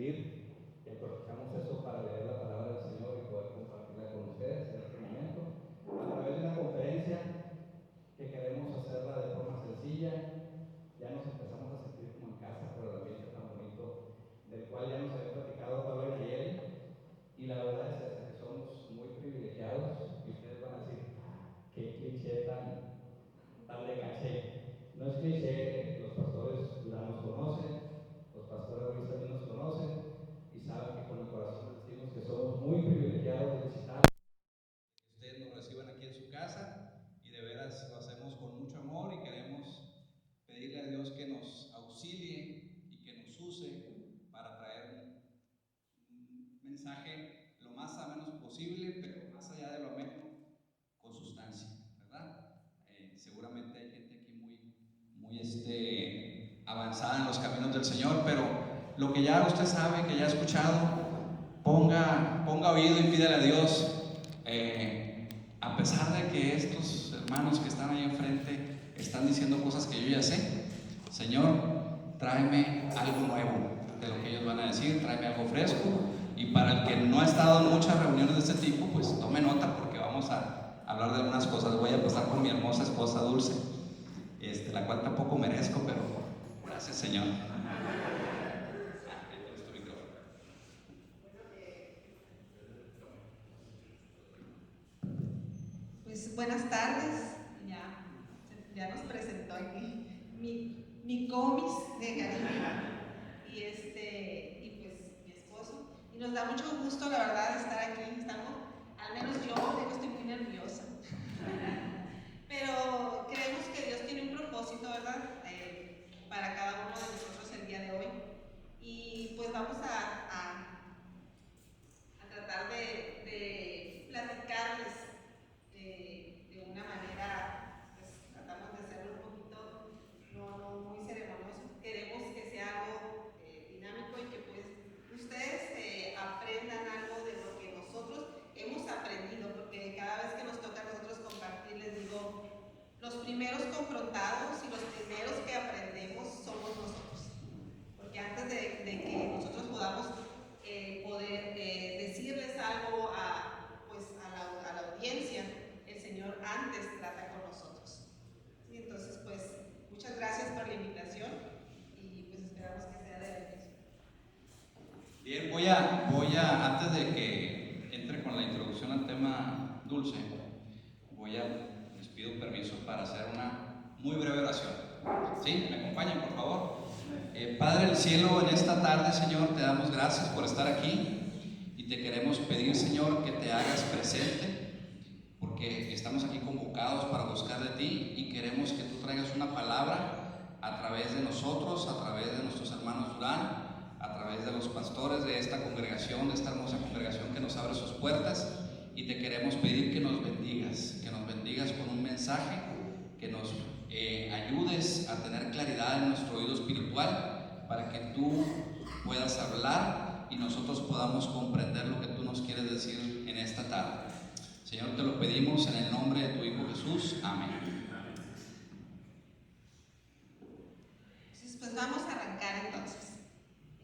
escribir, y aprovechamos eso para leer la palabra del Señor y poder compartirla con ustedes en este momento, a través de una conferencia que queremos hacerla de forma sencilla. Ya nos empezamos a sentir como en casa por el ambiente tan bonito del cual ya nos había platicado Pablo y Nayeli, y la verdad es esa, que somos muy privilegiados, y ustedes van a decir, qué cliché tan de caché. No es cliché, los pastores Durán nos conocen, los pastores Ruiz también nos conocen, y saben que con el corazón les decimos que somos muy privilegiados de visitar. Ustedes nos reciban aquí en su casa, y de veras lo hacemos con mucho amor, y queremos pedirle a Dios que nos auxilie y que nos use para traer un mensaje lo más ameno posible, pero más allá de lo ameno, con sustancia, ¿verdad? Seguramente hay gente aquí muy avanzada en los caminos del Señor, pero lo que ya usted sabe, que ya ha escuchado, ponga oído y pídale a Dios, a pesar de que estos hermanos que están ahí enfrente están diciendo cosas que yo ya sé. Señor, tráeme algo nuevo de lo que ellos van a decir, tráeme algo fresco. Y para el que no ha estado en muchas reuniones de este tipo, pues tome nota, porque vamos a hablar de algunas cosas. Voy a empezar con mi hermosa esposa Dulce, la cual tampoco merezco, pero gracias, Señor. Pues buenas tardes, ya nos presentó aquí mi comis de cariño y pues mi esposo, y nos da mucho gusto, la verdad, estar aquí. Al menos yo estoy muy nerviosa, pero creemos que Dios tiene un propósito, ¿verdad? Para cada uno de nosotros el día de hoy, y pues vamos a tratar de platicarles de una manera, pues tratamos de hacerlo un poquito no muy ceremonioso. Queremos que sea algo dinámico, y que pues ustedes aprendan algo de lo que nosotros hemos aprendido, porque cada vez que nos toca a nosotros compartir, les digo, los primeros confrontados y los primeros que aprendemos somos nosotros, porque antes de que nosotros podamos poder decirles algo a la audiencia, el Señor antes trata con nosotros. ¿Sí? Entonces, pues, muchas gracias por la invitación, y pues esperamos que sea de bendición. Bien, voy a, antes de que entre con la introducción al tema Dulce, les pido permiso para hacer una muy breve oración. ¿Sí? ¿Me acompañan, por favor? Padre del cielo, en esta tarde, Señor, te damos gracias por estar aquí, y te queremos pedir, Señor, que te hagas presente, porque estamos aquí convocados para buscar de ti, y queremos que tú traigas una palabra a través de nosotros, a través de nuestros hermanos Durán, a través de los pastores de esta congregación, de esta hermosa congregación que nos abre sus puertas. Y te queremos pedir que nos bendigas con un mensaje, que nos ayudes a tener claridad en nuestro oído espiritual, para que tú puedas hablar y nosotros podamos comprender lo que tú nos quieres decir en esta tarde. Señor, te lo pedimos en el nombre de tu Hijo Jesús. Amén. Pues vamos a arrancar entonces.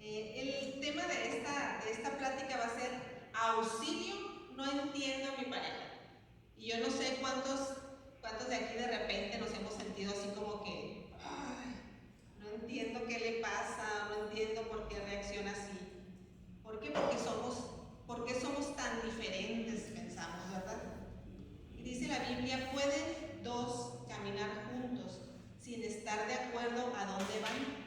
El tema de esta plática va a ser auxilio, no entiendo a mi pareja. Y yo no sé cuántos de aquí de repente nos hemos sentido así como que, no entiendo qué le pasa, no entiendo por qué reacciona así. ¿Por qué? Porque somos tan diferentes, pensamos, ¿verdad? Y dice la Biblia, ¿pueden dos caminar juntos sin estar de acuerdo a dónde van?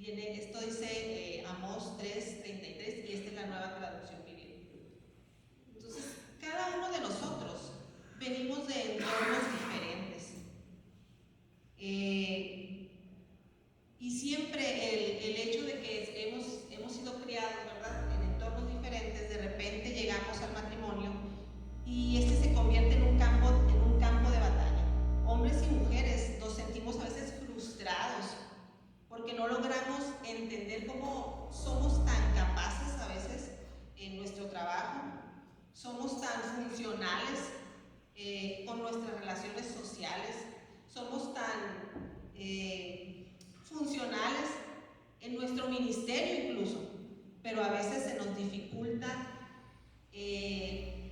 Esto dice Amós 3:33, y esta es la Nueva Traducción Viviente. Entonces, cada uno de nosotros venimos de entornos diferentes. Y siempre el hecho de que hemos sido criados, ¿verdad?, en entornos diferentes, de repente llegamos al matrimonio y se convierte en un campo de batalla. Hombres y mujeres nos sentimos a veces frustrados porque no logramos entender cómo somos tan capaces a veces en nuestro trabajo, somos tan funcionales con nuestras relaciones sociales, somos tan funcionales en nuestro ministerio incluso. pero a veces se nos dificulta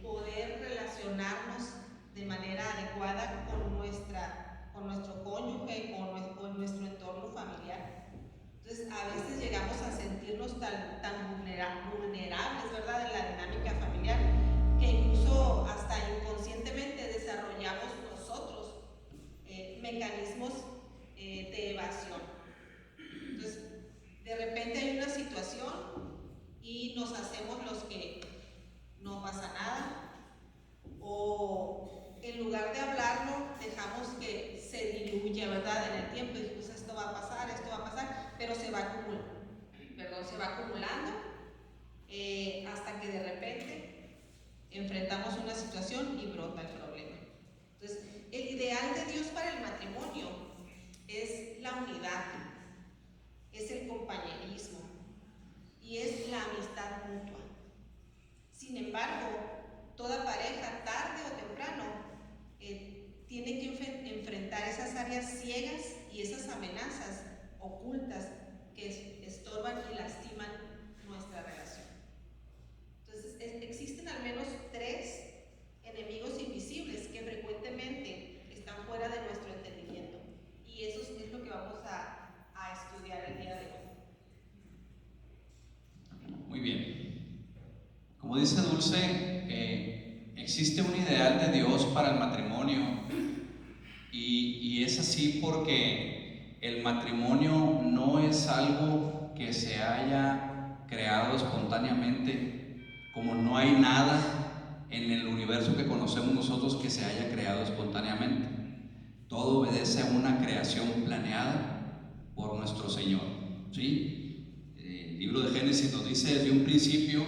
poder relacionarnos de manera adecuada con nuestro cónyuge o con nuestro entorno familiar. Entonces, a veces llegamos a sentirnos tan vulnerables, ¿verdad?, en la dinámica familiar, que incluso hasta inconscientemente desarrollamos nosotros mecanismos de evasión. Entonces, de repente hay una situación y nos hacemos los que no pasa nada, o en lugar de hablarlo, dejamos que se diluya, ¿verdad?, en el tiempo, y pues esto va a pasar, pero se va acumulando hasta que de repente enfrentamos una situación y brota el problema. Entonces, el ideal de Dios para el matrimonio es la unidad, es el compañerismo y es la amistad mutua. Sin embargo, toda pareja, tarde o temprano, tiene que enfrentar esas áreas ciegas y esas amenazas ocultas que estorban y lastiman nuestra relación. Entonces, existen al menos 3 enemigos invisibles que frecuentemente están fuera de nuestro entendimiento, y eso es lo que vamos a estudiar el día de hoy. Muy bien. Como dice Dulce, existe un ideal de Dios para el matrimonio, y es así porque el matrimonio no es algo que se haya creado espontáneamente, como no hay nada en el universo que conocemos nosotros que se haya creado espontáneamente. Todo obedece a una creación planeada por nuestro Señor, ¿sí? El libro de Génesis nos dice desde un principio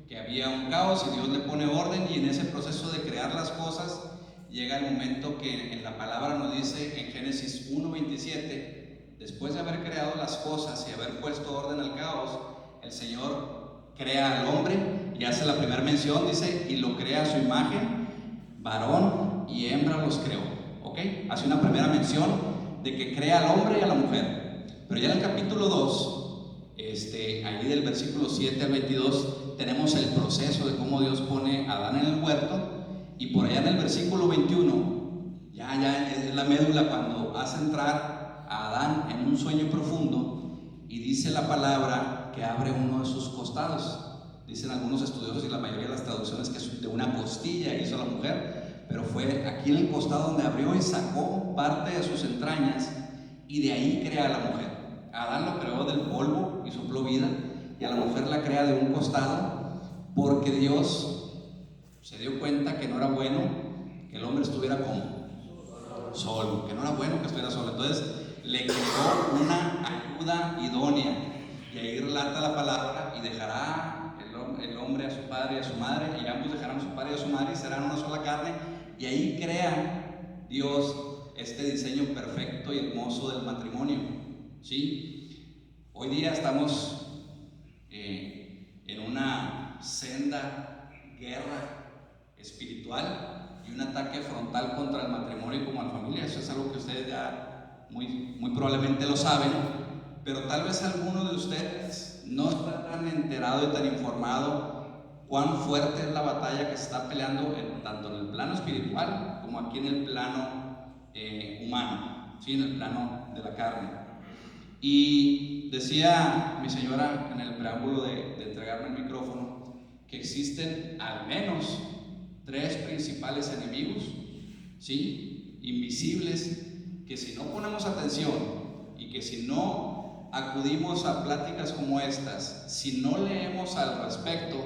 que había un caos y Dios le pone orden, y en ese proceso de crear las cosas llega el momento que en la palabra nos dice en Génesis 1:27, después de haber creado las cosas y haber puesto orden al caos, el Señor crea al hombre y hace la primera mención, dice, y lo crea a su imagen, varón y hembra los creó, ¿ok? Hace una primera mención de que crea al hombre y a la mujer. Pero ya en el capítulo 2, ahí del versículo 7 al 22, tenemos el proceso de cómo Dios pone a Adán en el huerto, y por allá en el versículo 21, ya es la médula cuando hace entrar a Adán en un sueño profundo, y dice la palabra que abre uno de sus costados. Dicen algunos estudiosos y la mayoría de las traducciones que de una costilla hizo la mujer, pero fue aquí en el costado donde abrió y sacó parte de sus entrañas, y de ahí crea a la mujer. A Adán lo creó del polvo y sopló vida, y a la mujer la crea de un costado, porque Dios se dio cuenta que no era bueno que el hombre estuviera como solo, que no era bueno que estuviera solo. Entonces le creó una ayuda idónea, y ahí relata la palabra, y dejará el hombre a su padre y a su madre, y ambos dejarán a su padre y a su madre y serán una sola carne. Y ahí crea Dios este diseño perfecto y hermoso del matrimonio, ¿sí? Hoy día estamos en una senda guerra espiritual y un ataque frontal contra el matrimonio como la familia. Eso es algo que ustedes ya muy probablemente lo saben, pero tal vez alguno de ustedes no está tan enterado y tan informado cuán fuerte es la batalla que se está peleando tanto en el plano espiritual como aquí en el plano humano, ¿sí? En el plano de la carne. Y decía mi señora en el preámbulo de entregarme el micrófono que existen al menos 3 principales enemigos, ¿sí? Invisibles, que si no ponemos atención y que si no acudimos a pláticas como estas, si no leemos al respecto,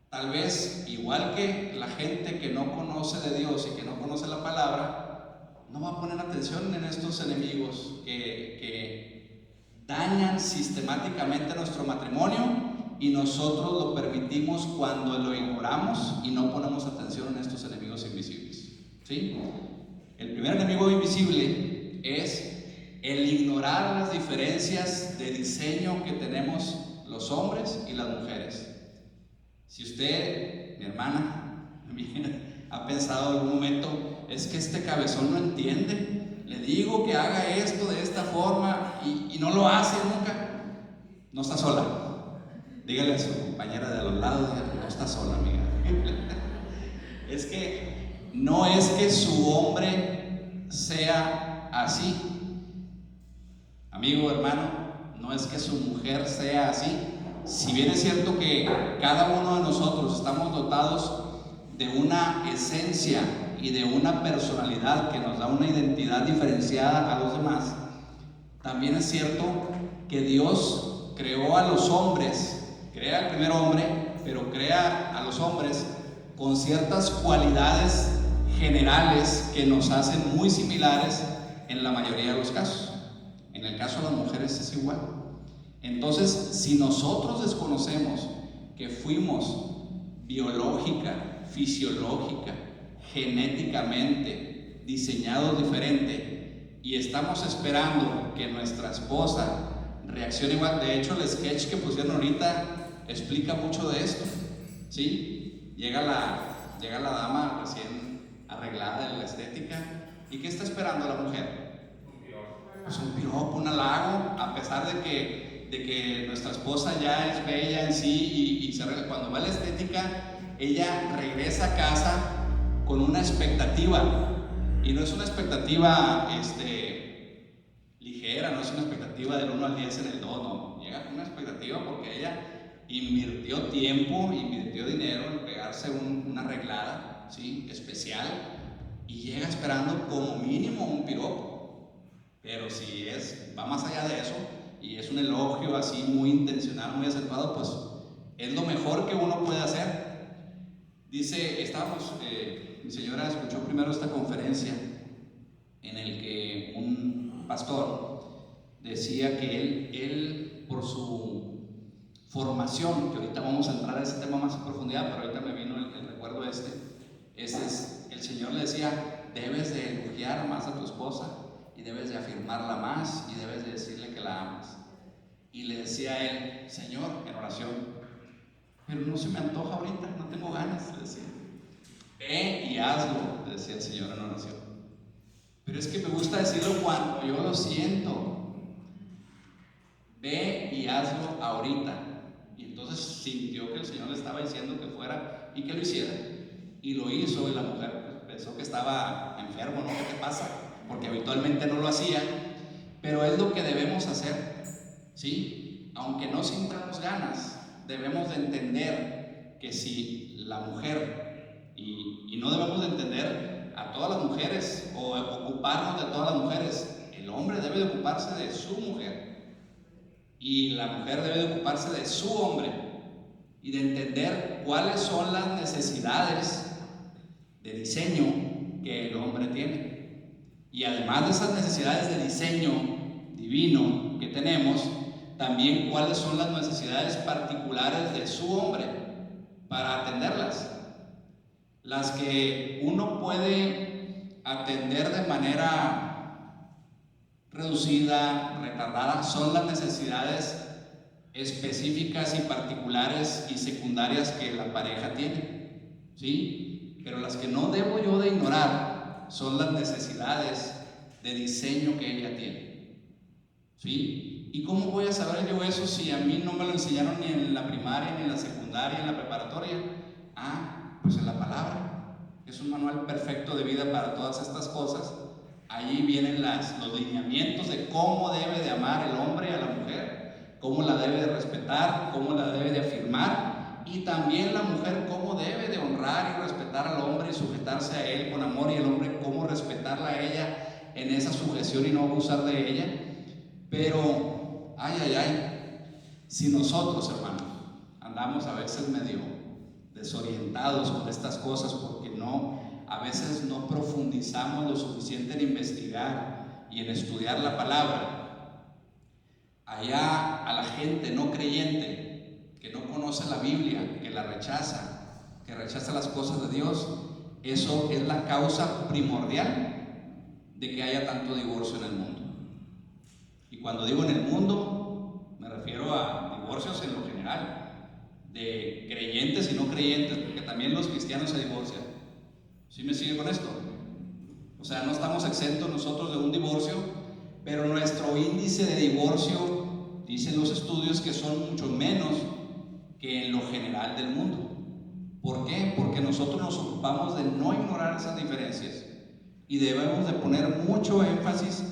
tal vez igual que la gente que no conoce de Dios y que no conoce la palabra, no va a poner atención en estos enemigos que dañan sistemáticamente nuestro matrimonio, y nosotros lo permitimos cuando lo ignoramos y no ponemos atención en estos enemigos invisibles, ¿sí? El primer enemigo invisible es el ignorar las diferencias de diseño que tenemos los hombres y las mujeres. Si usted, mi hermana, ha pensado en algún momento, es que este cabezón no entiende, le digo que haga esto de esta forma y no lo hace nunca, no está sola. Dígale a su compañera de a los lados, dígale, no está sola, amiga. Es que no es que su hombre sea así, amigo, hermano, no es que su mujer sea así. Si bien es cierto que cada uno de nosotros estamos dotados de una esencia y de una personalidad que nos da una identidad diferenciada a los demás, también es cierto que Dios creó a los hombres, crea al primer hombre, pero crea a los hombres con ciertas cualidades generales que nos hacen muy similares en la mayoría de los casos. En el caso de las mujeres es igual. Entonces, si nosotros desconocemos que fuimos biológica, fisiológica, genéticamente diseñados diferente y estamos esperando que nuestra esposa reaccione igual, de hecho el sketch que pusieron ahorita explica mucho de esto, ¿sí? Llega la dama recién arreglada de la estética, ¿y qué está esperando la mujer? Pues un piropo, un halago, a pesar de que nuestra esposa ya es bella en sí y cuando va a la estética, ella regresa a casa con una expectativa, y no es una expectativa ligera, no es una expectativa del 1 al 10 en el 2, no, llega con una expectativa porque ella invirtió tiempo, invirtió dinero en pegarse una arreglada, ¿sí? Especial, y llega esperando como mínimo un piropo. Pero si va más allá de eso y es un elogio así muy intencional, muy acertado, pues es lo mejor que uno puede hacer. Dice, mi señora escuchó primero esta conferencia en el que un pastor decía que él por su formación, que ahorita vamos a entrar a ese tema más en profundidad, pero ahorita me vino el recuerdo el Señor le decía, debes de elogiar más a tu esposa y debes de afirmarla más y debes de decirle que la amas. Y le decía a él, Señor, en oración, pero no se me antoja ahorita, no tengo ganas, le decía. Ve y hazlo, le decía el Señor en oración. Pero es que me gusta decirlo cuando yo lo siento. Ve y hazlo ahorita. Y entonces sintió que el Señor le estaba diciendo que fuera y que lo hiciera. Y lo hizo, y la mujer pensó que estaba enfermo, ¿no? ¿Qué te pasa? Porque habitualmente no lo hacía. Pero es lo que debemos hacer, ¿sí? Aunque no sintamos ganas, debemos de entender que si la mujer, y no debemos de entender a todas las mujeres o ocuparnos de todas las mujeres, el hombre debe de ocuparse de su mujer y la mujer debe de ocuparse de su hombre, y de entender cuáles son las necesidades de diseño que el hombre tiene. Y además de esas necesidades de diseño divino que tenemos, también cuáles son las necesidades particulares de su hombre para atenderlas. Las que uno puede atender de manera reducida, retardada, son las necesidades específicas y particulares y secundarias que la pareja tiene, ¿sí? Pero las que no debo yo de ignorar son las necesidades de diseño que ella tiene, ¿sí? ¿Y cómo voy a saber yo eso si a mí no me lo enseñaron ni en la primaria, ni en la secundaria, ni en la preparatoria? Pues en la palabra. Es un manual perfecto de vida para todas estas cosas. Allí vienen los lineamientos de cómo debe de amar el hombre a la mujer, cómo la debe de respetar, cómo la debe de afirmar, y también la mujer cómo debe de honrar y respetar al hombre y sujetarse a él con amor, y el hombre cómo respetarla a ella en esa sujeción y no abusar de ella. Pero, si nosotros, hermanos, andamos a veces medio desorientados con estas cosas porque a veces no profundizamos lo suficiente en investigar y en estudiar la palabra, allá a la gente no creyente que no conoce la Biblia, que la rechaza, que rechaza las cosas de Dios, eso es la causa primordial de que haya tanto divorcio en el mundo. Y cuando digo en el mundo, me refiero a divorcios en lo general, de creyentes y no creyentes, porque también los cristianos se divorcian. ¿Sí me sigue con esto? O sea, no estamos exentos nosotros de un divorcio, pero nuestro índice de divorcio, dicen los estudios, que son mucho menos ideal del mundo. ¿Por qué? Porque nosotros nos ocupamos de no ignorar esas diferencias y debemos de poner mucho énfasis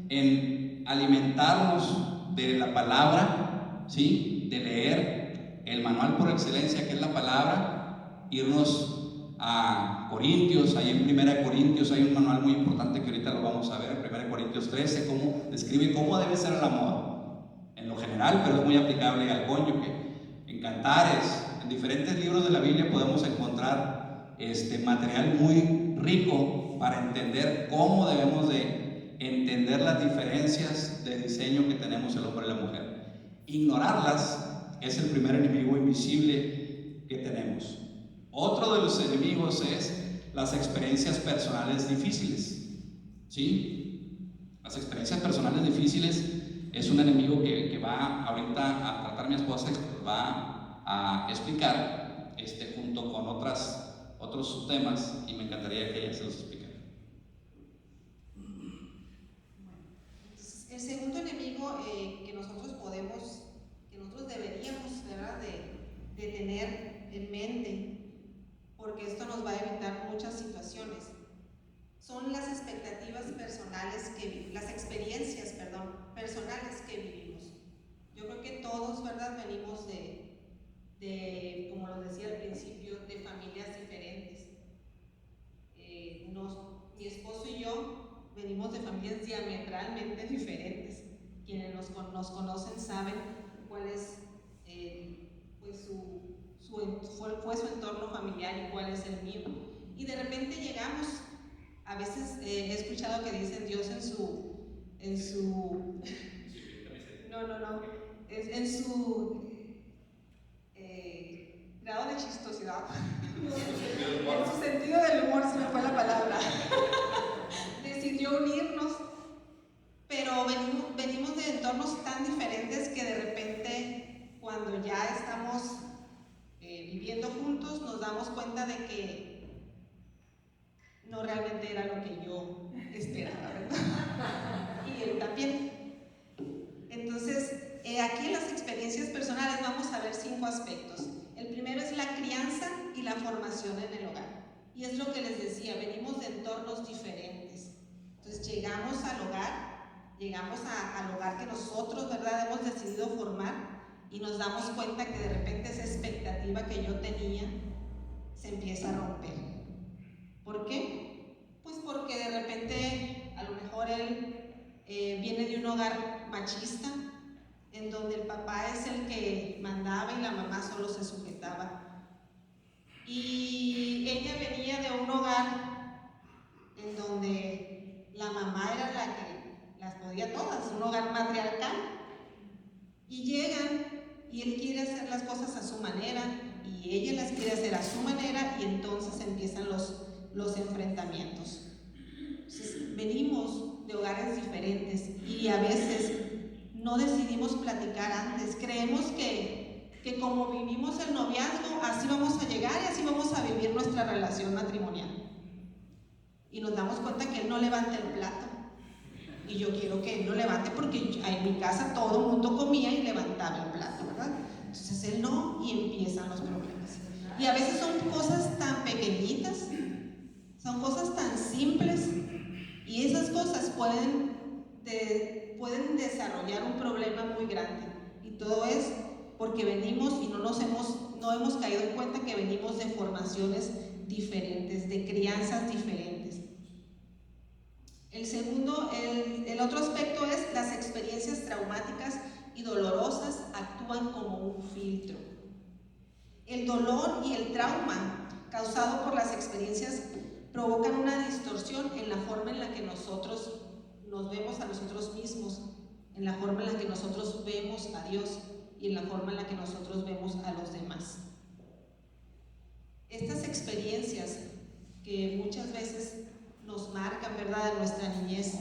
en alimentarnos de la palabra, ¿sí? De leer el manual por excelencia que es la palabra, irnos a Corintios. Ahí en 1 Corintios hay un manual muy importante que ahorita lo vamos a ver, en 1 Corintios 13, cómo describe cómo debe ser el amor en lo general, pero es muy aplicable al cónyuge. En Cantares, en diferentes libros de la Biblia podemos encontrar material muy rico para entender cómo debemos de entender las diferencias de diseño que tenemos el hombre y la mujer. Ignorarlas es el primer enemigo invisible que tenemos. Otro de los enemigos es las experiencias personales difíciles, ¿sí? Las experiencias personales difíciles es un enemigo que va ahorita a tratar mi esposa y va a explicar junto con otros temas, y me encantaría que ella se los explicara. Entonces, el segundo enemigo que nosotros deberíamos, ¿verdad?, de tener en mente, porque esto nos va a evitar muchas situaciones, son las expectativas personales, las experiencias, personales que vivimos. Yo creo que todos, ¿verdad?, venimos de, como lo decía al principio, de familias diferentes. Mi esposo y yo venimos de familias diametralmente diferentes. Quienes nos conocen saben cuál es fue su entorno familiar y cuál es el mío. Y de repente llegamos, a veces he escuchado que dicen Dios en su grado de chistosidad, en su sentido del humor, se me fue la palabra, decidió unirnos, pero venimos de entornos tan diferentes que de repente, cuando ya estamos viviendo juntos, nos damos cuenta de que no realmente era lo que yo esperaba, ¿verdad? Y él también. Entonces, aquí en las experiencias personales vamos a ver 5 aspectos. El primero es la crianza y la formación en el hogar. Y es lo que les decía, venimos de entornos diferentes. Entonces llegamos al hogar que nosotros, ¿verdad?, hemos decidido formar, y nos damos cuenta que de repente esa expectativa que yo tenía se empieza a romper. ¿Por qué? Pues porque de repente a lo mejor él viene de un hogar machista, en donde el papá es el que mandaba y la mamá solo se sujetaba. Y ella venía de un hogar en donde la mamá era la que las podía todas, un hogar matriarcal. Y llegan y él quiere hacer las cosas a su manera y ella las quiere hacer a su manera, y entonces empiezan los enfrentamientos. Entonces, venimos de hogares diferentes y a veces no decidimos platicar antes. Creemos que como vivimos el noviazgo, así vamos a llegar y así vamos a vivir nuestra relación matrimonial. Y nos damos cuenta que él no levanta el plato. Y yo quiero que él lo levante porque en mi casa todo el mundo comía y levantaba el plato, ¿verdad? Entonces él no, y empiezan los problemas. Y a veces son cosas tan pequeñitas, son cosas tan simples, y esas cosas pueden desarrollar un problema muy grande. Y todo es porque venimos y no hemos caído en cuenta que venimos de formaciones diferentes, de crianzas diferentes. El otro aspecto es las experiencias traumáticas y dolorosas actúan como un filtro. El dolor y el trauma causado por las experiencias provocan una distorsión en la forma en la que nosotros nos vemos a nosotros mismos, en la forma en la que nosotros vemos a Dios y en la forma en la que nosotros vemos a los demás. Estas experiencias que muchas veces nos marcan, ¿verdad?, de nuestra niñez,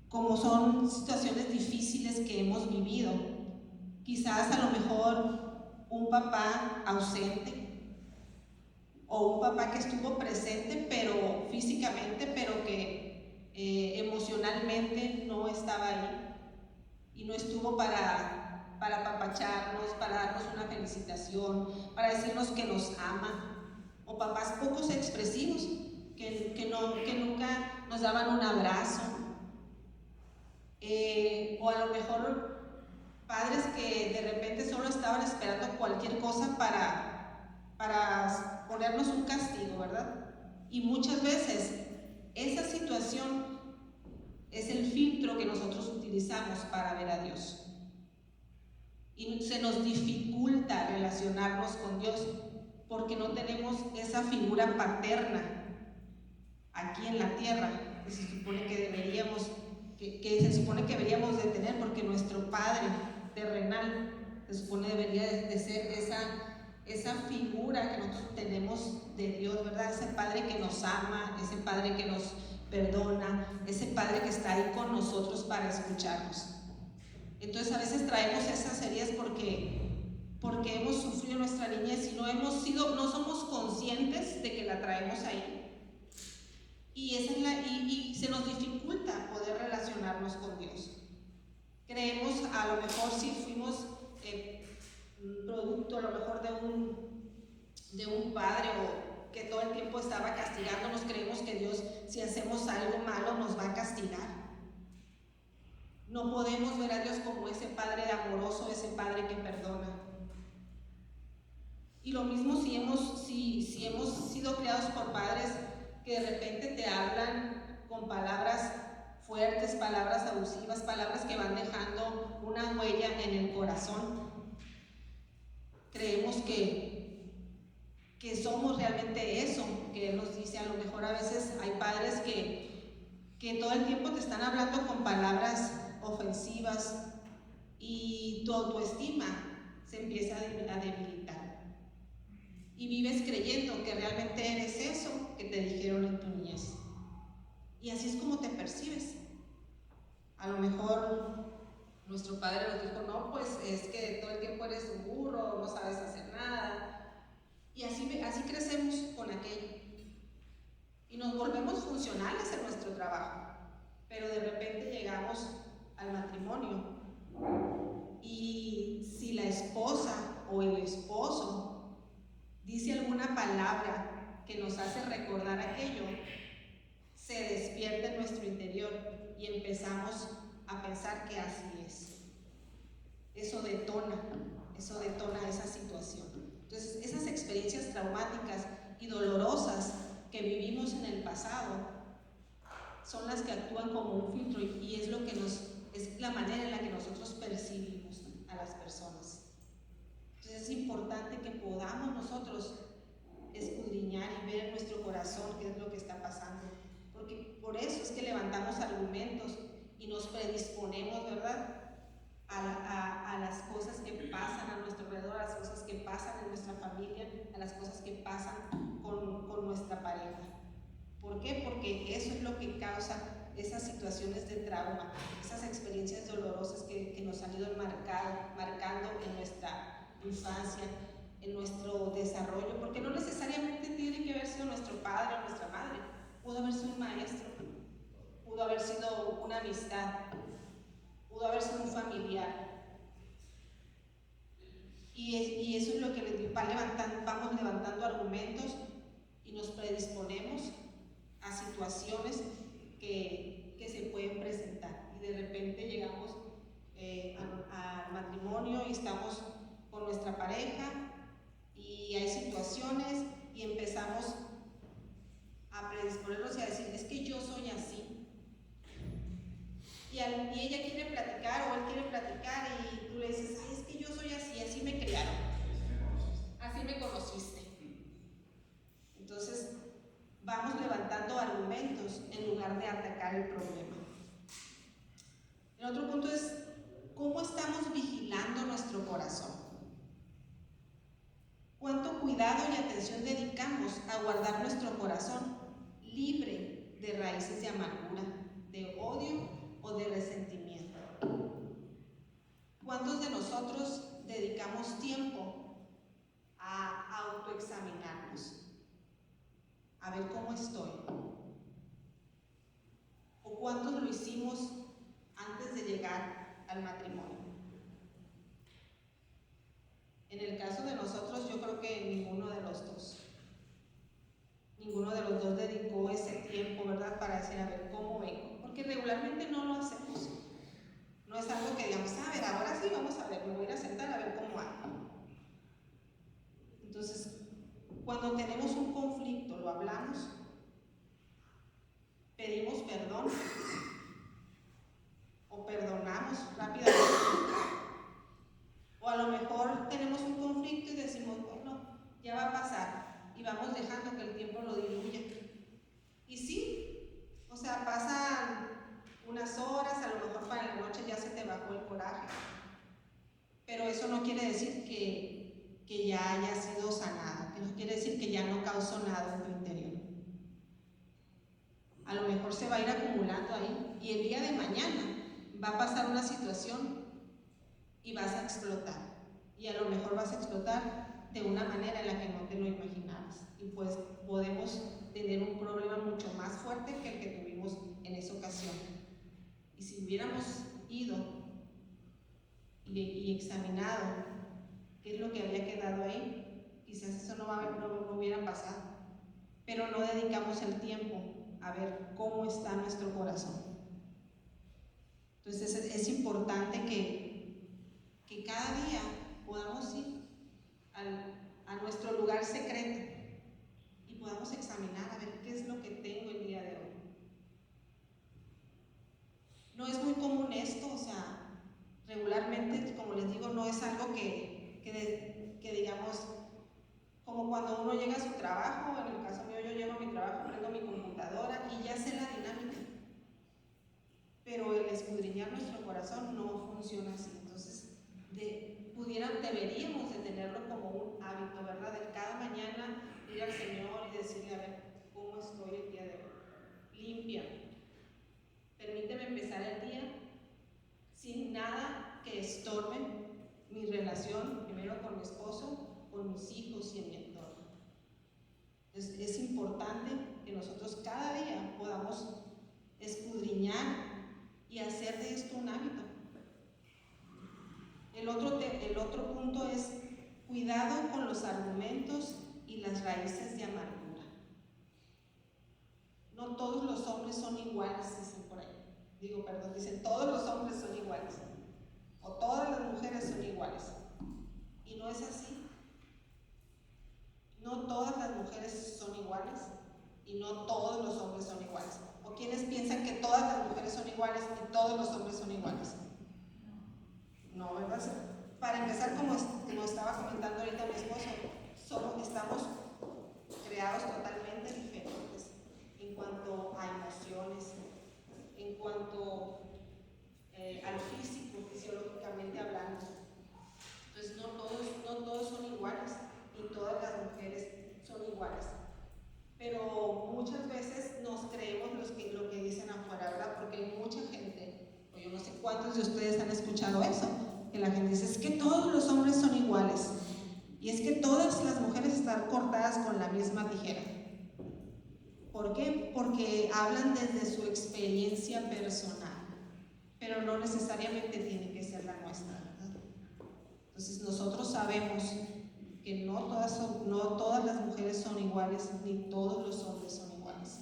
como son situaciones difíciles que hemos vivido, quizás a lo mejor un papá ausente o un papá que estuvo presente pero físicamente, pero que emocionalmente no estaba ahí y no estuvo para para apapacharnos, para darnos una felicitación, para decirnos que nos ama, o papás pocos expresivos, que nunca nos daban un abrazo, o a lo mejor padres que de repente solo estaban esperando cualquier cosa para ponernos un castigo, ¿verdad? Y muchas veces esa situación es el filtro que nosotros utilizamos para ver a Dios. Y se nos dificulta relacionarnos con Dios porque no tenemos esa figura paterna aquí en la tierra que se supone que deberíamos, que se supone que deberíamos de tener, porque nuestro Padre terrenal se supone debería de ser esa figura que nosotros tenemos de Dios, ¿verdad? Ese Padre que nos ama, ese Padre que nos perdona, ese Padre que está ahí con nosotros para escucharnos. Entonces a veces traemos esas heridas porque hemos sufrido nuestra niñez y no somos conscientes de que la traemos ahí. Y se nos dificulta poder relacionarnos con Dios. Creemos, a lo mejor si fuimos producto a lo mejor de un padre o que todo el tiempo estaba castigándonos, creemos que Dios, si hacemos algo malo, nos va a castigar. No podemos ver a Dios como ese Padre amoroso, ese Padre que perdona. Y lo mismo si hemos sido criados por padres que de repente te hablan con palabras fuertes, palabras abusivas, palabras que van dejando una huella en el corazón. Creemos que somos realmente eso que Él nos dice. A lo mejor a veces hay padres que todo el tiempo te están hablando con palabras ofensivas y tu autoestima se empieza a debilitar y vives creyendo que realmente eres eso que te dijeron en tu niñez, y así es como te percibes. A lo mejor nuestro padre nos dijo, no, pues es que todo el tiempo eres un burro, no sabes hacer nada, y así crecemos con aquello y nos volvemos funcionales en nuestro trabajo, pero de repente llegamos al matrimonio y si la esposa o el esposo dice alguna palabra que nos hace recordar aquello, se despierta en nuestro interior y empezamos a pensar que así es. Eso detona esa situación. Entonces, esas experiencias traumáticas y dolorosas que vivimos en el pasado son las que actúan como un filtro y es la manera en la que nosotros percibimos a las personas. Entonces es importante que podamos nosotros escudriñar y ver en nuestro corazón qué es lo que está pasando, porque por eso es que levantamos argumentos y nos predisponemos, ¿verdad?, a las cosas que pasan a nuestro alrededor, a las cosas que pasan en nuestra familia, a las cosas que pasan con nuestra pareja. ¿Por qué? Porque eso es lo que causa esas situaciones de trauma, esas experiencias dolorosas que nos han ido marcando en nuestra infancia, en nuestro desarrollo, porque no necesariamente tiene que haber sido nuestro padre o nuestra madre, pudo haber sido un maestro, pudo haber sido una amistad, pudo haber sido un familiar. Y eso es lo que vamos levantando argumentos y nos predisponemos a situaciones que se pueden presentar, y de repente llegamos al matrimonio y estamos con nuestra pareja y hay situaciones y empezamos a predisponernos y a decir, es que yo soy así, y ella quiere platicar o él quiere platicar y tú le dices, ay, es que yo soy así, así me criaron, así me conociste. Entonces vamos levantando argumentos en lugar de atacar el problema. El otro punto es, ¿cómo estamos vigilando nuestro corazón? ¿Cuánto cuidado y atención dedicamos a guardar nuestro corazón libre de raíces de amargura, de odio o de resentimiento? ¿Cuántos de nosotros dedicamos tiempo a autoexaminarnos? A ver cómo estoy. ¿O cuántos lo hicimos antes de llegar al matrimonio? En el caso de nosotros, yo creo que ninguno de los dos dedicó ese tiempo, ¿verdad? Para decir, a ver, ¿cómo vengo? Porque regularmente no lo hacemos. No es algo que digamos, a ver, ahora sí vamos a ver, me voy a ir a sentar a ver cómo hago. Entonces, cuando tenemos un conflicto, lo hablamos, pedimos perdón o perdonamos rápidamente. O a lo mejor tenemos un conflicto y decimos, bueno, ya va a pasar, y vamos dejando que el tiempo lo diluya. Y sí, o sea, pasan unas horas, a lo mejor para la noche ya se te bajó el coraje. Pero eso no quiere decir que ya haya sido sanado, que no quiere decir que ya no causó nada en tu interior. A lo mejor se va a ir acumulando ahí, y el día de mañana va a pasar una situación y vas a explotar. Y a lo mejor vas a explotar de una manera en la que no te lo imaginabas. Y pues podemos tener un problema mucho más fuerte que el que tuvimos en esa ocasión. Y si hubiéramos ido y examinado qué es lo que había quedado ahí, quizás eso no hubiera pasado. Pero no dedicamos el tiempo a ver cómo está nuestro corazón. Entonces es importante que cada día podamos ir a nuestro lugar secreto y podamos examinar a ver qué es lo que tengo el día de hoy. No es muy común esto, o sea, regularmente, como les digo, no es algo que digamos, como cuando uno llega a su trabajo, en el caso mío yo llego a mi trabajo, prendo mi computadora y ya sé la dinámica. Pero el escudriñar nuestro corazón no funciona así. Entonces, deberíamos de tenerlo como un hábito, ¿verdad? De cada mañana ir al Señor y decirle, a ver, ¿cómo estoy el día de hoy? Límpiame. Permíteme empezar el día sin nada que estorbe mi relación, primero con mi esposo, con mis hijos y en mi entorno. Entonces, es importante que nosotros cada día podamos escudriñar y hacer de esto un hábito. El otro punto es cuidado con los argumentos y las raíces de amargura. No todos los hombres son iguales, dicen por ahí. Dicen todos los hombres son iguales. O todas las mujeres son iguales. Y no es así. No todas las mujeres son iguales y no todos los hombres son iguales. O quienes piensan que todas las mujeres son iguales y todos los hombres son iguales. No, ¿verdad? Para empezar, como estaba comentando ahorita mi esposo, estamos creados totalmente diferentes en cuanto a emociones, en cuanto al físico, fisiológicamente hablando. Entonces no todos son iguales, ni todas las mujeres son iguales. Pero muchas veces nos creemos lo que dicen afuera, ¿verdad? Porque hay mucha gente, o yo no sé cuántos de ustedes han escuchado eso, que la gente dice, es que todos los hombres son iguales, y es que todas las mujeres están cortadas con la misma tijera. ¿Por qué? Porque hablan desde su experiencia personal, pero no necesariamente tiene que ser la nuestra, ¿verdad? Entonces nosotros sabemos que no todas las mujeres son iguales, ni todos los hombres son iguales.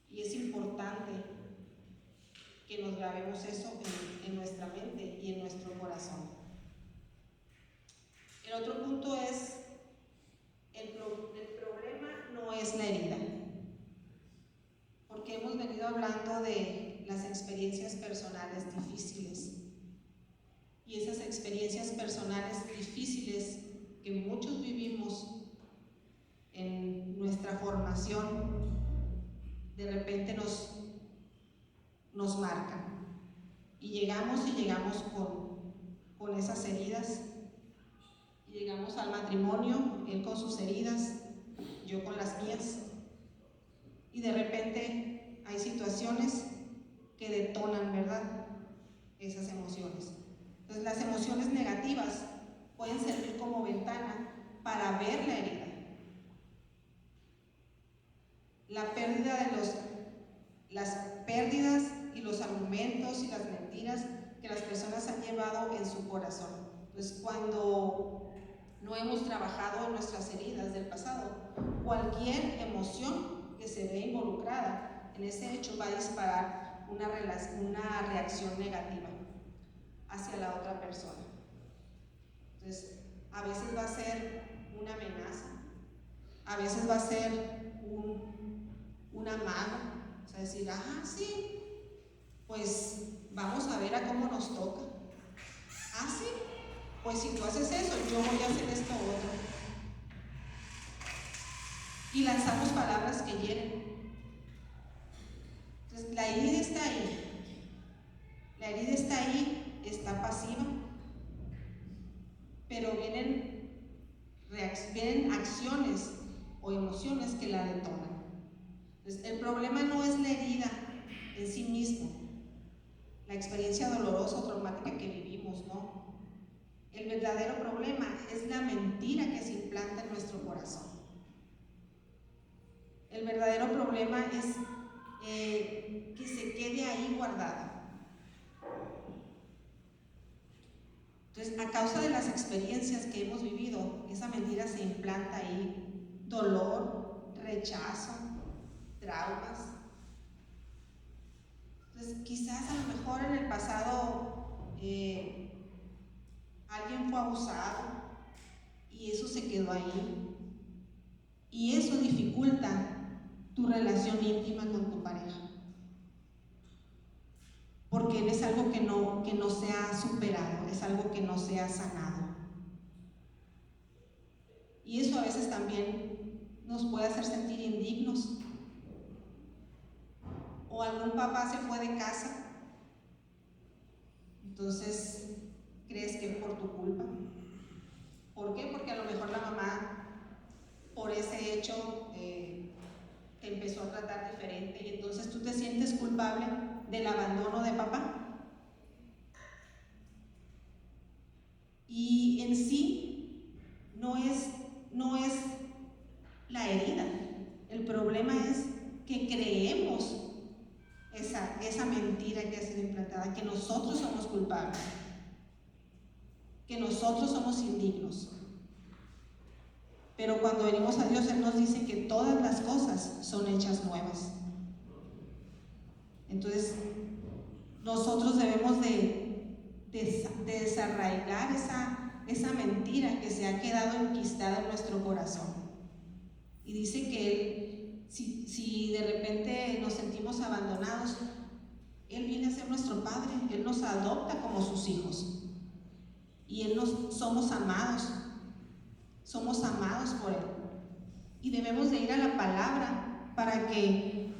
Y es importante que nos grabemos eso en nuestra mente y en nuestro corazón. El otro punto es, el problema no es la herida, porque hemos venido hablando de las experiencias personales difíciles. Y esas experiencias personales difíciles que muchos vivimos en nuestra formación, de repente nos marcan. Y llegamos con esas heridas. Y llegamos al matrimonio, él con sus heridas, yo con las mías. Y de repente hay situaciones que detonan, ¿verdad?, esas emociones. Entonces las emociones negativas pueden servir como ventana para ver la herida. Las pérdidas y los argumentos y las mentiras que las personas han llevado en su corazón. Entonces, cuando no hemos trabajado en nuestras heridas del pasado, cualquier emoción que se ve involucrada en ese hecho va a disparar una reacción negativa hacia la otra persona. Entonces, a veces va a ser una amenaza, a veces va a ser un amago, o sea, decir, sí, pues vamos a ver a cómo nos toca. Sí, pues si tú haces eso, yo voy a hacer esto otro. Y lanzamos palabras que hieren. Entonces, la herida está ahí. La herida está ahí, está pasiva. Pero vienen acciones o emociones que la detonan. Entonces, el problema no es la herida en sí mismo, la experiencia dolorosa o traumática que vivimos, ¿no? El verdadero problema es la mentira que se implanta en nuestro corazón. El verdadero problema es que se quede ahí guardado. Entonces, a causa de las experiencias que hemos vivido, esa mentira se implanta ahí. Dolor, rechazo, traumas. Entonces, quizás a lo mejor en el pasado alguien fue abusado y eso se quedó ahí. Y eso dificulta tu relación íntima con tu pareja. Porque es algo que no se ha superado, es algo que no se ha sanado. Y eso a veces también nos puede hacer sentir indignos. O algún papá se fue de casa, entonces crees que es por tu culpa. ¿Por qué? Porque a lo mejor la mamá, por ese hecho, te empezó a tratar diferente y entonces tú te sientes culpable del abandono de papá. Y en sí no es la herida. El problema es que creemos esa mentira que ha sido implantada, que nosotros somos culpables, que nosotros somos indignos. Pero cuando venimos a Dios, Él nos dice que todas las cosas son hechas nuevas. Entonces, nosotros debemos de desarraigar esa mentira que se ha quedado enquistada en nuestro corazón. Y dice que Él, si de repente nos sentimos abandonados, Él viene a ser nuestro Padre, Él nos adopta como sus hijos. Y somos amados por Él. Y debemos de ir a la palabra para que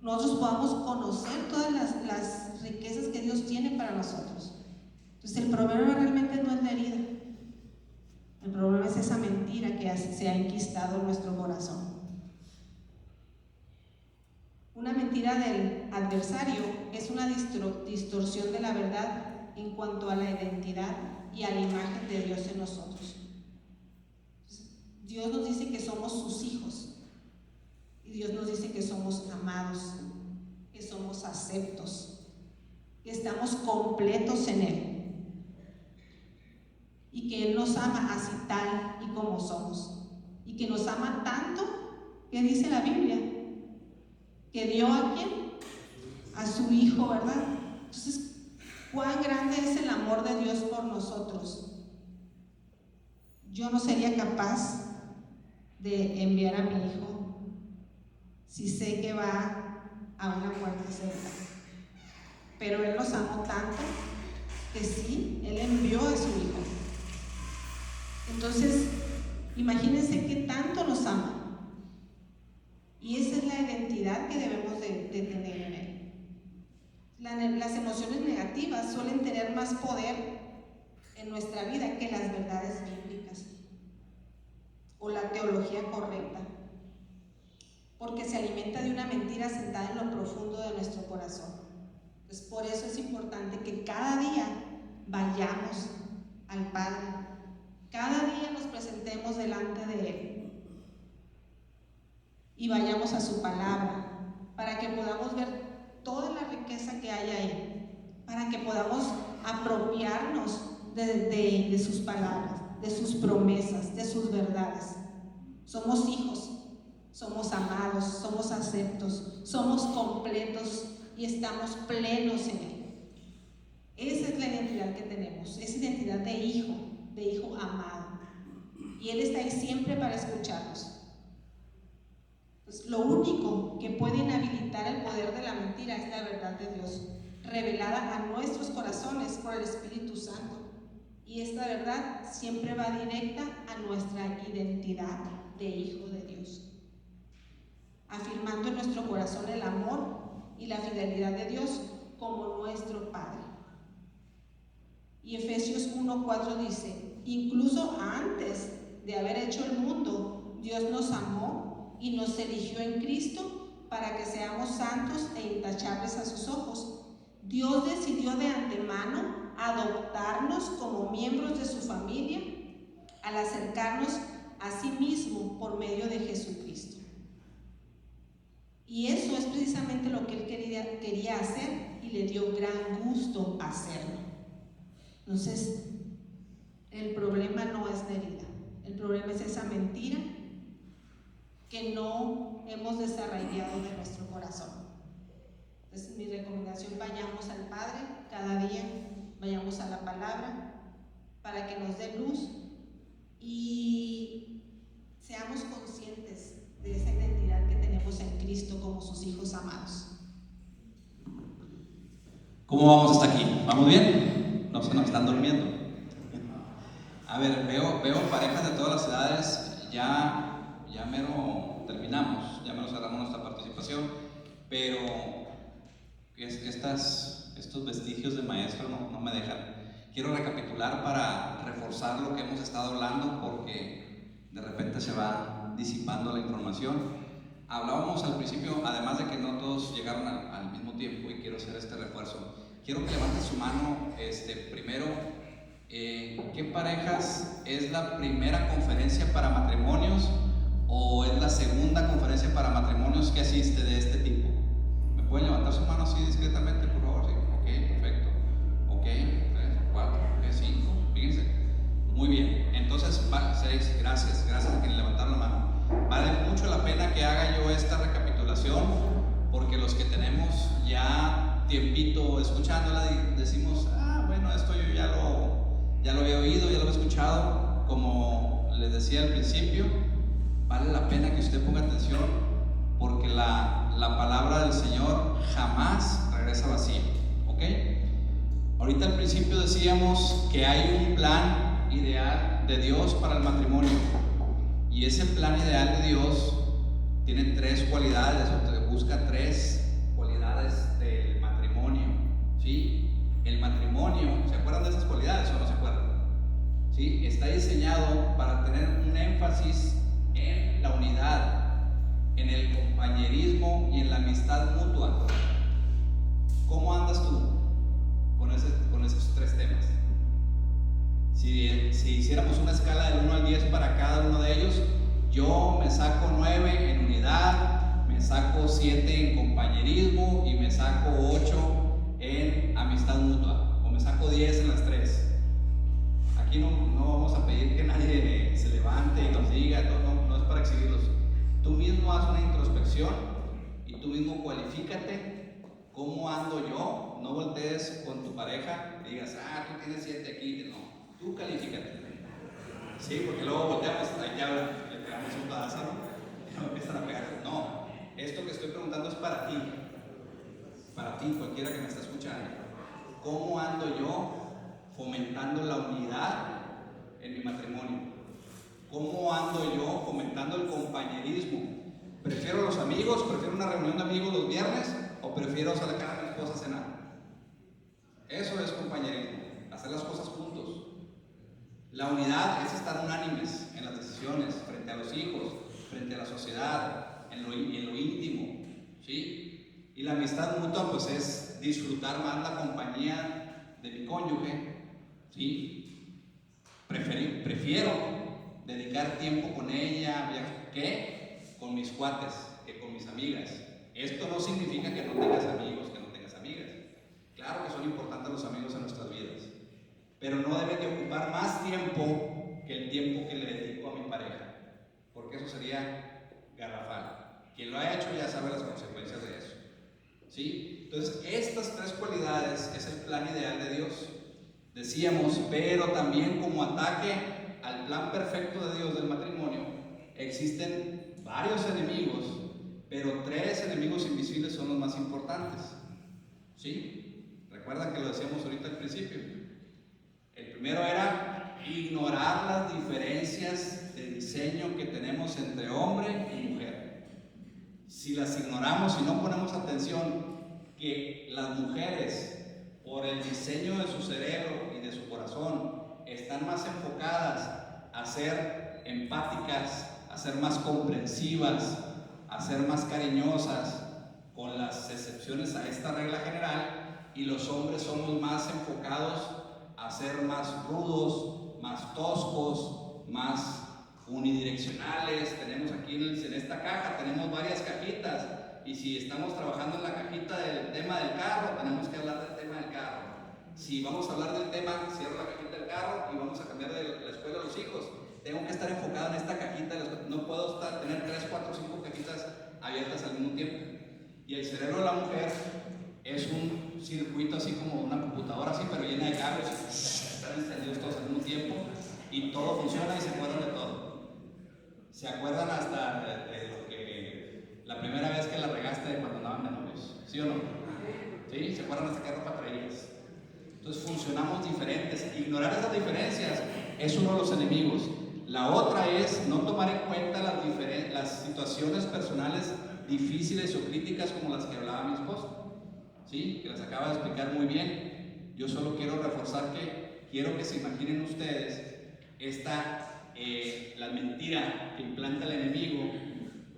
nosotros podamos conocer todas las riquezas que Dios tiene para nosotros. Entonces, el problema realmente no es la herida. El problema es esa mentira que se ha enquistado en nuestro corazón. Una mentira del adversario es una distorsión de la verdad en cuanto a la identidad y a la imagen de Dios en nosotros. Dios nos dice que somos sus hijos y Dios nos dice que somos amados, que somos aceptos, que estamos completos en Él y que Él nos ama así tal y como somos y que nos ama tanto que dice la Biblia que dio ¿a quién? A su Hijo, ¿verdad? Entonces, ¿cuán grande es el amor de Dios por nosotros? Yo no sería capaz de enviar a mi hijo si sé que va a una muerte cerca. Pero Él nos amó tanto que sí, Él envió a su hijo. Entonces, imagínense qué tanto nos ama. Y esa es la identidad que debemos de tener en Él. Las emociones negativas suelen tener más poder en nuestra vida que las verdades bíblicas o la teología correcta, porque se alimenta de una mentira sentada en lo profundo de nuestro corazón. Entonces, por eso es importante que cada día vayamos al Padre, cada día nos presentemos delante de Él y vayamos a su palabra para que podamos ver toda la riqueza que hay ahí, para que podamos apropiarnos de sus palabras, de sus promesas, de sus verdades. Somos hijos, somos amados, somos aceptos, somos completos y estamos plenos en Él. Esa es la identidad que tenemos, esa identidad de hijo amado. Y Él está ahí siempre para escucharnos. Pues lo único que puede inhabilitar el poder de la mentira es la verdad de Dios, revelada a nuestros corazones por el Espíritu Santo. Y esta verdad siempre va directa a nuestra identidad de hijo de Dios, afirmando en nuestro corazón el amor y la fidelidad de Dios como nuestro Padre. Y Efesios 1:4 dice: incluso antes de haber hecho el mundo, Dios nos amó y nos eligió en Cristo para que seamos santos e intachables a sus ojos. Dios decidió de antemano adoptarnos como miembros de su familia al acercarnos a sí mismo por medio de Jesucristo. Y eso es precisamente lo que Él quería hacer y le dio gran gusto hacerlo. Entonces, el problema no es la herida, el problema es esa mentira que no hemos desarraigado de nuestro corazón. Entonces, mi recomendación: vayamos al Padre cada día, vayamos a la palabra para que nos dé luz y seamos conscientes de esa identidad que tenemos en Cristo como sus hijos amados. ¿Cómo vamos hasta aquí? ¿Vamos bien? No se nos están durmiendo. A ver, veo parejas de todas las edades. Ya mero terminamos, ya mero cerramos nuestra participación, pero estos vestigios de maestro no me dejan. Quiero recapitular para reforzar lo que hemos estado hablando, porque de repente se va disipando la información. Hablábamos al principio, además de que no todos llegaron al mismo tiempo, y quiero hacer este refuerzo. Quiero que levanten su mano primero. ¿Qué parejas es la primera conferencia para matrimonios o es la segunda conferencia para matrimonios que asiste de este tipo? ¿Me pueden levantar su mano así discretamente, por favor? Sí. Ok, perfecto. Ok, 3, 4, 5. Fíjense. Muy bien. Entonces, 6. Gracias a quienes levantaron la mano. Vale mucho la pena que haga yo esta recapitulación, porque los que tenemos ya tiempito escuchándola decimos: bueno, esto yo ya lo había oído, ya lo he escuchado. Como les decía al principio, vale la pena que usted ponga atención, porque la palabra del Señor jamás regresa vacía. ¿Ok? Ahorita al principio decíamos que hay un plan ideal de Dios para el matrimonio, y ese plan ideal de Dios tiene 3 cualidades, o busca 3 cualidades del matrimonio. ¿Sí? El matrimonio, ¿se acuerdan de esas cualidades o no se acuerdan? ¿Sí? Está diseñado para tener un énfasis en la unidad, en el compañerismo y en la amistad mutua. ¿Cómo andas tú con esos 3 temas? Si hiciéramos una escala del 1 al 10 para cada uno de ellos, yo me saco 9 en unidad, me saco 7 en compañerismo y me saco 8 en amistad mutua, o me saco 10 en las 3. Aquí no vamos a pedir que nadie se levante y nos diga, no es para exhibirlos. Tú mismo haz una introspección y tú mismo cualifícate. ¿Cómo ando yo? No voltees con tu pareja y digas: tú tienes 7 aquí. No, tú califícate. Sí, porque luego volteamos, ya le pegamos un pedazo, y no empiezan a pegar. No, esto que estoy preguntando es para ti. Para ti, cualquiera que me está escuchando. ¿Cómo ando yo fomentando la unidad en mi matrimonio? ¿Cómo ando yo fomentando el compañerismo? ¿Prefiero los amigos? ¿Prefiero una reunión de amigos los viernes? ¿O prefiero sacar a mi esposa a cenar? Eso es compañerismo, hacer las cosas juntos. La unidad es estar unánimes en las decisiones, frente a los hijos, frente a la sociedad, en lo íntimo. ¿Sí? Y la amistad mutua, pues, es disfrutar más la compañía de mi cónyuge. ¿Sí? Prefiero dedicar tiempo con ella que con mis cuates, que con mis amigas. Esto no significa que no tengas amigos, que no tengas amigas. Claro que son importantes los amigos en nuestras vidas, pero no debe de ocupar más tiempo que el tiempo que le dedico a mi pareja, porque eso sería garrafal. Quien lo ha hecho ya sabe las consecuencias de eso, ¿sí? Entonces, estas tres cualidades es el plan ideal de Dios. Decíamos, pero también como ataque al plan perfecto de Dios del matrimonio, existen varios enemigos, pero tres enemigos invisibles son los más importantes, ¿sí? Recuerdan que lo decíamos ahorita al principio. El primero era ignorar las diferencias de diseño que tenemos entre hombre y mujer. Si las ignoramos y no ponemos atención, que las mujeres, por el diseño de su cerebro y de su corazón, están más enfocadas a ser empáticas, a ser más comprensivas, a ser más cariñosas, con las excepciones a esta regla general, y los hombres somos más enfocados a ser más rudos, más toscos, más unidireccionales. Tenemos aquí en esta caja, tenemos varias cajitas, y si estamos trabajando en la cajita del tema del carro, tenemos que hablar del tema del carro. Si vamos a hablar del tema, cierro la cajita del carro y vamos a cambiar de la escuela a los hijos. Tengo que estar enfocado en esta cajita, no puedo tener 3, 4, 5 cajitas abiertas al mismo tiempo. Y el cerebro de la mujer es un circuito así como una computadora así, pero llena de cables, están encendidos todos al mismo tiempo y todo funciona y se acuerdan de todo. Se acuerdan hasta de lo que la primera vez que la regaste de cuando andaban de novios, ¿sí o no? ¿Sí? ¿Se acuerdan hasta qué ropa traías? Entonces funcionamos diferentes. Ignorar esas diferencias es uno de los enemigos. La otra es no tomar en cuenta las situaciones personales difíciles o críticas como las que hablaba mi esposa, ¿sí? Que las acaba de explicar muy bien. Yo solo quiero reforzar que quiero que se imaginen ustedes la mentira que implanta el enemigo,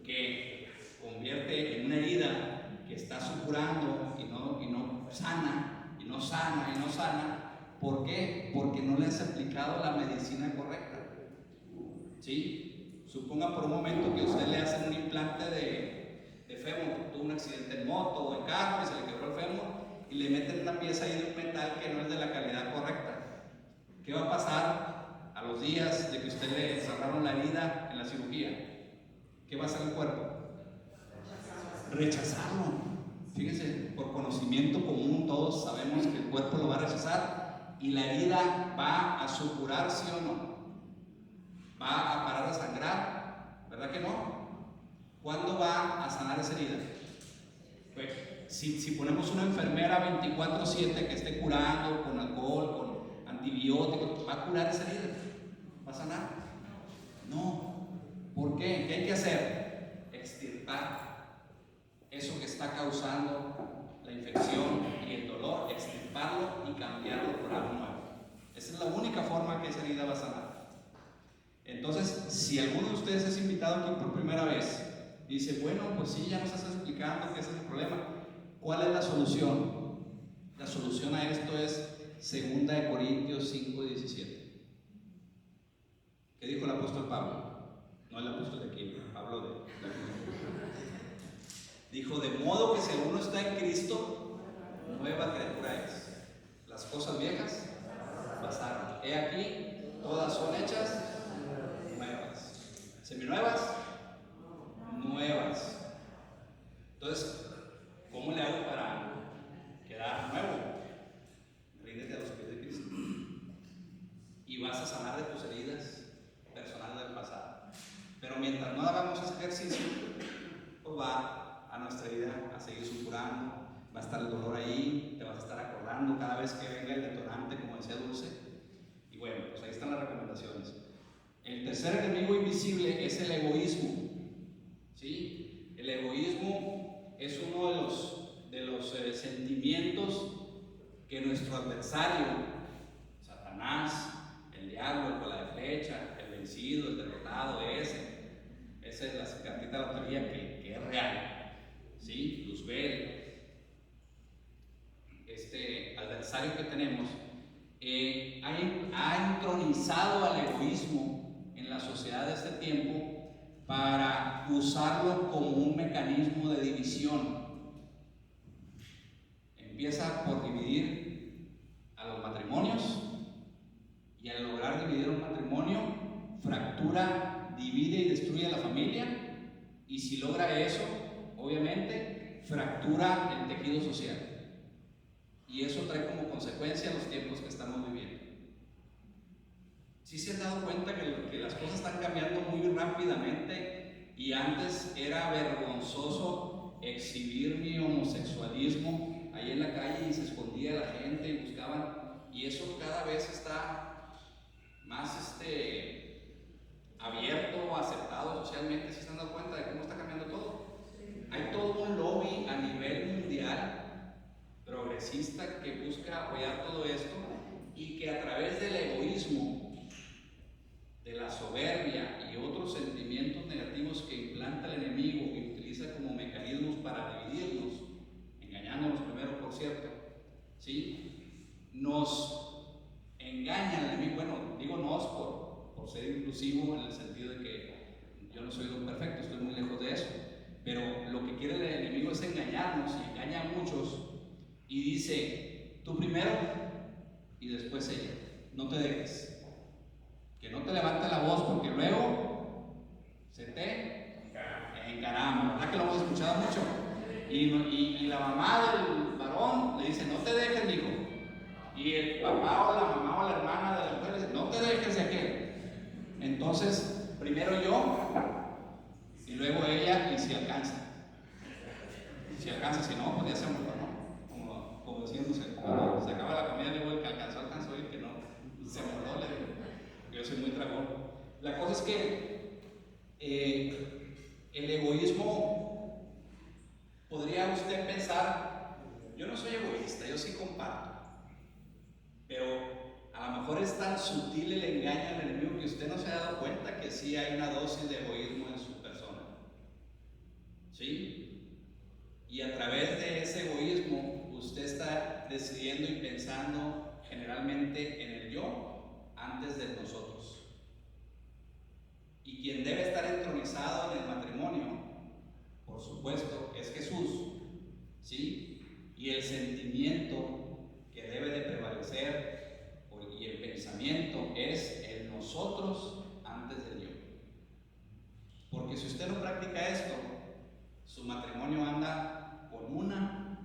que convierte en una herida que está supurando y no sana, y no sana, y no sana. ¿Por qué? Porque no le has aplicado la medicina correcta, ¿sí? Suponga por un momento que usted le hacen un implante de fémur, tuvo un accidente en moto o en carro y se le quebró el fémur y le meten una pieza ahí de un metal que no es de la calidad correcta. ¿Qué va a pasar a los días de que usted le cerraron la herida en la cirugía? ¿Qué va a hacer el cuerpo? Rechazarlo. Fíjense, por conocimiento común todos sabemos que el cuerpo lo va a rechazar y la herida va a supurar, ¿sí o no? ¿Va a parar de sangrar? ¿Verdad que no? ¿Cuándo va a sanar esa herida? Pues, si ponemos una enfermera 24/7 que esté curando con alcohol, con antibióticos, ¿va a curar esa herida? ¿Va a sanar? No. ¿Por qué? ¿Qué hay que hacer? Extirpar eso que está causando la infección y el dolor, extirparlo y cambiarlo por algo nuevo. Esa es la única forma que esa herida va a sanar. Entonces, si alguno de ustedes es invitado aquí por primera vez, dice, bueno, pues sí, ya nos estás explicando que ese es el problema. ¿Cuál es la solución? La solución a esto es 2 Corintios 5:17. ¿Qué dijo el apóstol Pablo? No el apóstol de aquí, Pablo de dijo, de modo que si alguno está en Cristo, nueva criatura es. Las cosas viejas pasaron. He aquí, todas son hechas nuevas. Seminuevas, nuevas. Entonces, ¿cómo le hago para quedar nuevo? Ríndete a los pies de Cristo y vas a sanar de tus heridas personales del pasado. Pero mientras no hagamos ese ejercicio, pues va a nuestra vida a seguir supurando, va a estar el dolor ahí, te vas a estar acordando cada vez que venga el detonante, como decía Dulce. Y bueno, pues ahí están las recomendaciones. El tercer enemigo invisible es el egoísmo, ¿sí? El egoísmo es uno de los sentimientos que nuestro adversario, Satanás, el diablo, el cola de flecha, el vencido, el derrotado, esa es la cartita de la autoría que es real, ¿sí? Luzbel, este adversario que tenemos, ha entronizado al egoísmo en la sociedad de este tiempo para usarlo como un mecanismo de división. Empieza por dividir a los matrimonios Y al lograr dividir un matrimonio, fractura, divide y destruye a la familia. Y si logra eso, obviamente, fractura el tejido social. Y eso trae como consecuencia los tiempos que estamos viviendo. ¿Sí se han dado cuenta que las cosas están cambiando muy rápidamente? Y antes era vergonzoso exhibir mi homosexualismo ahí en la calle y se escondía la gente y buscaban. Y eso cada vez está más abierto, aceptado socialmente. ¿Sí se han dado cuenta de cómo está cambiando todo? Hay todo un lobby a nivel mundial progresista que busca apoyar todo esto y que a través del egoísmo, de la soberbia y otros sentimientos negativos que implanta el enemigo, que utiliza como mecanismos para dividirnos, engañándonos primero, por cierto, ¿sí? Nos engaña el enemigo. Bueno, digo nos por ser inclusivo en el sentido de que yo no soy don perfecto, estoy muy lejos de eso, pero lo que quiere el enemigo es engañarnos y engaña a muchos y dice, tú primero y después ella, no te dejes. Que no te levante la voz porque luego se te encarama. ¿Verdad que lo hemos escuchado mucho? Y la mamá del varón le dice, no te dejes, mijo. Y el papá o la mamá o la hermana de la mujer le dice, no te dejes de aquel. Entonces, primero yo y luego ella, y si alcanza. Si alcanza, si no, pues ya se murió, ¿no? Como diciéndose, cuando se acaba la comida, luego el que alcanzó, y el que no, se murió, le digo. Yo soy muy tragón. La cosa es que el egoísmo, podría usted pensar, yo no soy egoísta, yo sí comparto, pero a lo mejor es tan sutil el engaño del enemigo que usted no se ha dado cuenta que sí hay una dosis de egoísmo en su persona, ¿sí? Y a través de ese egoísmo usted está decidiendo y pensando generalmente en el yo antes de nosotros. Y quien debe estar entronizado en el matrimonio, por supuesto, es Jesús, ¿sí? Y el sentimiento que debe de prevalecer y el pensamiento es el nosotros antes del yo. Porque si usted no practica esto, su matrimonio anda con una,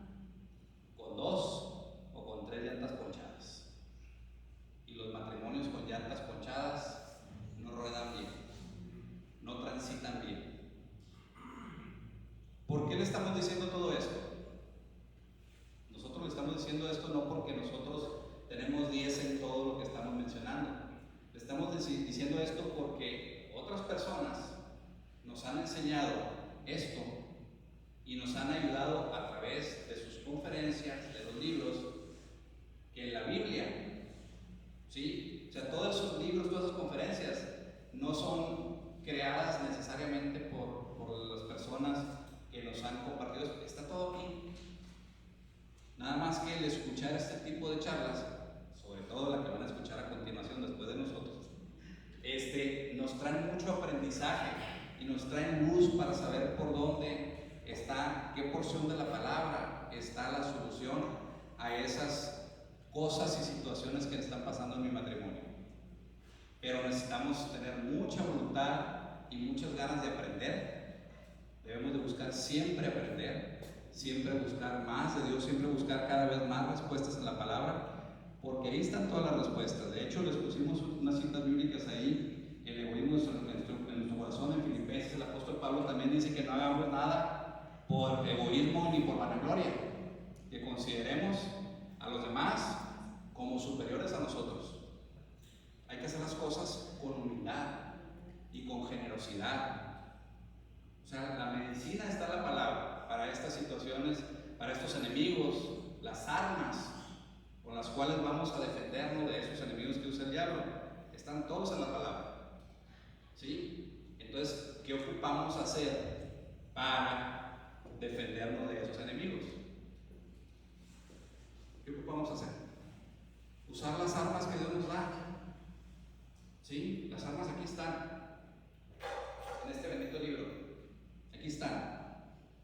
con dos o con tres llantas ponchadas. Y los matrimonios con llantas ponchadas no ruedan bien, no transitan bien. ¿Por qué le estamos diciendo todo esto? Nosotros le estamos diciendo esto no porque nosotros tenemos 10 en todo lo que estamos mencionando. Le estamos diciendo esto porque otras personas nos han enseñado esto y nos han ayudado a través de sus conferencias, de los libros, que en la Biblia, ¿sí? O sea, todos esos libros, todas esas conferencias no son creadas necesariamente por las personas que nos han compartido. Está todo aquí. Nada más que el escuchar este tipo de charlas, sobre todo la que van a escuchar a continuación después de nosotros, nos traen mucho aprendizaje y nos traen luz para saber por dónde está, qué porción de la palabra está la solución a esas cosas y situaciones que están pasando en mi matrimonio. Pero necesitamos tener mucha voluntad y muchas ganas de aprender. Debemos de buscar siempre aprender, siempre buscar más de Dios, siempre buscar cada vez más respuestas en la palabra, porque ahí están todas las respuestas. De hecho, les pusimos unas citas bíblicas ahí, el egoísmo en nuestro corazón. En Filipenses el apóstol Pablo también dice que no hagamos nada por egoísmo ni por vanagloria, que consideremos a los demás como superiores a nosotros. Hay que hacer las cosas con humildad y con generosidad. O sea, la medicina está en la palabra para estas situaciones, para estos enemigos, las armas con las cuales vamos a defendernos de esos enemigos que usa el diablo, están todos en la palabra, ¿sí? Entonces, ¿qué ocupamos hacer para defendernos de esos enemigos? ¿Qué ocupamos hacer? Usar las armas que Dios nos da, ¿sí? Las armas aquí están, en este bendito libro, aquí están.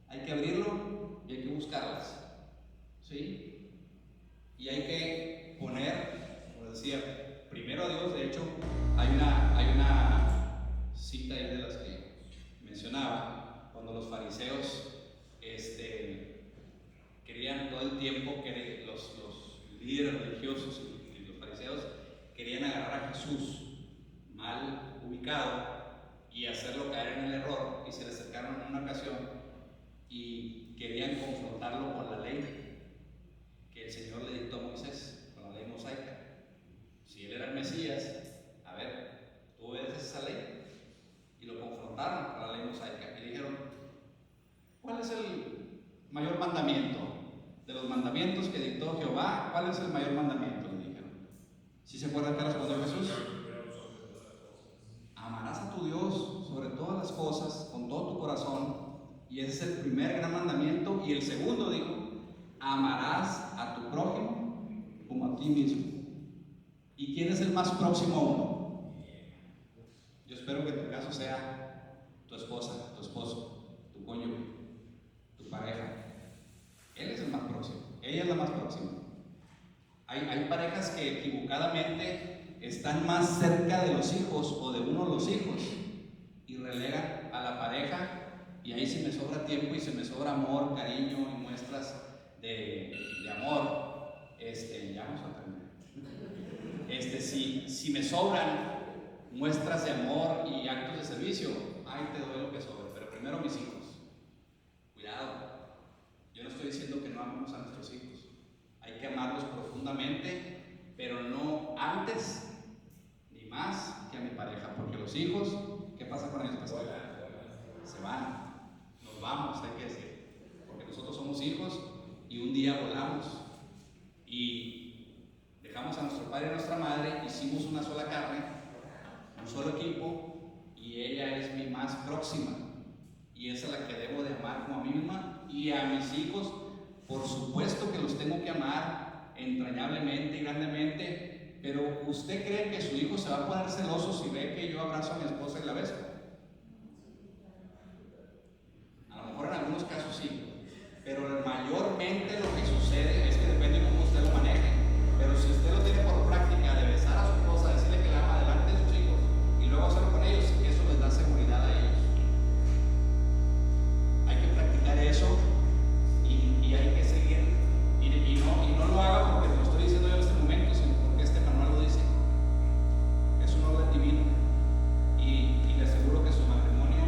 Hay que abrirlo y hay que buscarlas, ¿sí? Y hay que poner, como decía, primero a Dios complicado y hacerlo caer en el error, y se le acercaron en una ocasión y querían confrontarlo con la ley que el Señor le dictó a Moisés, con la ley mosaica. Si él era el Mesías, a ver, tú obedeces esa ley. Y lo confrontaron con la ley mosaica y dijeron: ¿cuál es el mayor mandamiento? De los mandamientos que dictó Jehová, ¿cuál es el mayor mandamiento? Le dijeron. ¿Sí se acuerdan qué respondió Jesús? Amarás a tu Dios sobre todas las cosas, con todo tu corazón, y ese es el primer gran mandamiento. Y el segundo dijo: amarás a tu prójimo como a ti mismo. ¿Y quién es el más próximo a uno? Yo espero que en tu caso sea tu esposa, tu esposo, tu cónyuge, tu pareja. Él es el más próximo, ella es la más próxima. Hay parejas que equivocadamente están más cerca de los hijos o de uno de los hijos y relegan a la pareja, y ahí si me sobra tiempo y si me sobra amor, cariño y muestras de amor, ya vamos a terminar. Si me sobran muestras de amor y actos de servicio, ahí te doy lo que sobre, pero primero mis hijos. Cuidado, yo no estoy diciendo que no amemos a nuestros hijos, hay que amarlos profundamente, pero no antes ni más que a mi pareja, porque los hijos, ¿qué pasa con ellos, pastor? Se van, nos vamos, hay que decir, porque nosotros somos hijos y un día volamos y dejamos a nuestro padre y a nuestra madre, hicimos una sola carne, un solo equipo, y ella es mi más próxima, y esa es la que debo de amar como a mí misma. Y a mis hijos, por supuesto que los tengo que amar entrañablemente y grandemente, pero ¿usted cree que su hijo se va a poner celoso si ve que yo abrazo a mi esposa y la beso? A lo mejor en algunos casos sí, pero mayormente lo que sucede es que depende de cómo usted lo maneje. Pero si usted lo tiene por práctica de besar a su esposa, decirle que la ama delante de sus hijos y luego hacerlo con ellos, eso les da seguridad a ellos. Hay que practicar eso y hay que seguir. Y no lo haga porque te lo estoy diciendo yo en este momento, sino porque este manual lo dice. Es un orden divino. Y le aseguro que su matrimonio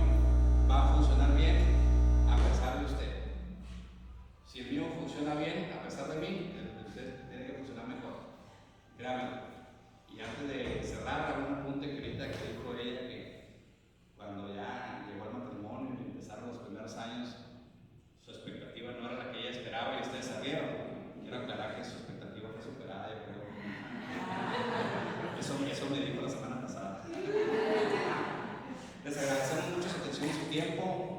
va a funcionar bien a pesar de usted. Si el mío funciona bien a pesar de mí, el de usted tiene que funcionar mejor. Créanme. Y antes de cerrar, hago un apunte que ahorita que dijo ella que cuando ya llegó al matrimonio y empezaron los primeros años, su expectativa no era la que ella esperaba y ustedes sabieron. Quiero aclarar que su expectativa fue superada, yo creo. Eso me dijo la semana pasada. Les agradecemos mucho su atención y su tiempo.